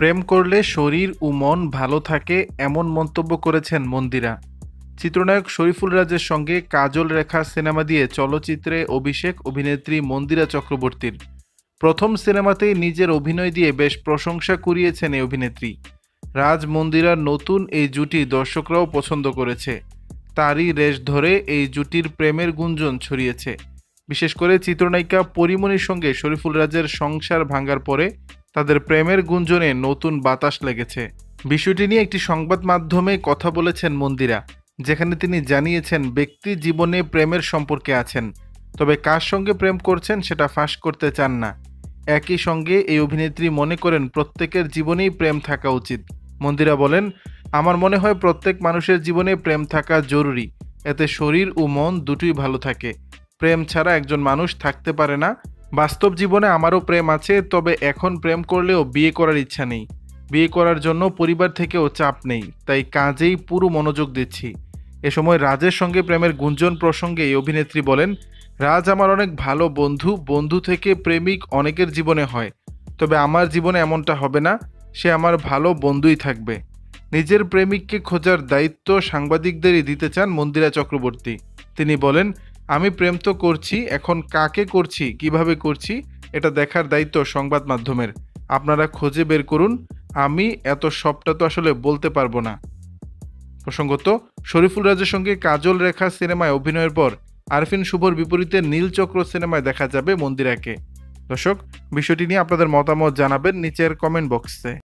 প্রেম করলে শরীর ও মন ভালো থাকে এমন মন্তব্য করেছেন মন্দিরা। চিত্রনায়ক শরীফুল রাজের সঙ্গে কাজল রেখা সিনেমা দিয়ে চলচ্চিত্রে অভিষেক অভিনেত্রী মন্দিরা চক্রবর্তীর। প্রথম সিনেমাতেই নিজের অভিনয় দিয়ে বেশ প্রশংসা কুড়িয়েছেন এই অভিনেত্রী। রাজ মন্দিরার নতুন এই জুটি দর্শকরাও পছন্দ করেছে। তারই রেশ ধরে এই জুটির প্রেমের গুঞ্জন ছড়িয়েছে। বিশেষ করে চিত্রনায়িকা পরীমনির সঙ্গে শরীফুল রাজের সংসার ভাঙার পরে তাদের প্রেমের গুঞ্জনে নতুন বাতাস লেগেছে। বিষয়টি নিয়ে একটি সংবাদ মাধ্যমে কথা বলেছেন মন্দিরা, যেখানে তিনি জানিয়েছেন ব্যক্তি জীবনে প্রেমের সম্পর্কে আছেন, তবে কার সঙ্গে প্রেম করছেন সেটা ফাঁস করতে চান না। একই সঙ্গে এই অভিনেত্রী মনে করেন প্রত্যেকের জীবনেই প্রেম থাকা উচিত। মন্দিরা বলেন, আমার মনে হয় প্রত্যেক মানুষের জীবনে প্রেম থাকা জরুরি, এতে শরীর ও মন দুটোই ভালো থাকে। প্রেম ছাড়া একজন মানুষ থাকতে পারে না। বাস্তব জীবনে আমারও প্রেম আছে, তবে এখন প্রেম করলেও বিয়ে করার ইচ্ছা নেই। বিয়ে করার জন্য পরিবার থেকেও চাপ নেই, তাই কাজেই পুরো মনোযোগ দিচ্ছি। এ সময় রাজের সঙ্গে প্রেমের গুঞ্জন প্রসঙ্গে এই অভিনেত্রী বলেন, রাজ আমার অনেক ভালো বন্ধু, বন্ধু থেকে প্রেমিক অনেকের জীবনে হয়, তবে আমার জীবনে এমনটা হবে না, সে আমার ভালো বন্ধুই থাকবে। নিজের প্রেমিককে খোঁজার দায়িত্ব সাংবাদিকদেরই দিতে চান মন্দিরা চক্রবর্তী। তিনি বলেন, আমি প্রেম তো করছি, এখন কাকে করছি, কিভাবে করছি, এটা দেখার দায়িত্ব সংবাদ মাধ্যমের। আপনারা খুঁজে বের করুন, আমি এত সবটা তো আসলে বলতে পারবো না। প্রসঙ্গত, শরীফুল রাজের সঙ্গে কাজল রেখা সিনেমায় অভিনয়ের পর আরফিন শুভর বিপরীতে নীলচক্র সিনেমায় দেখা যাবে মন্দিরাকে। দর্শক, বিষয়টি নিয়ে আপনাদের মতামত জানাবেন নিচের কমেন্ট বক্সে।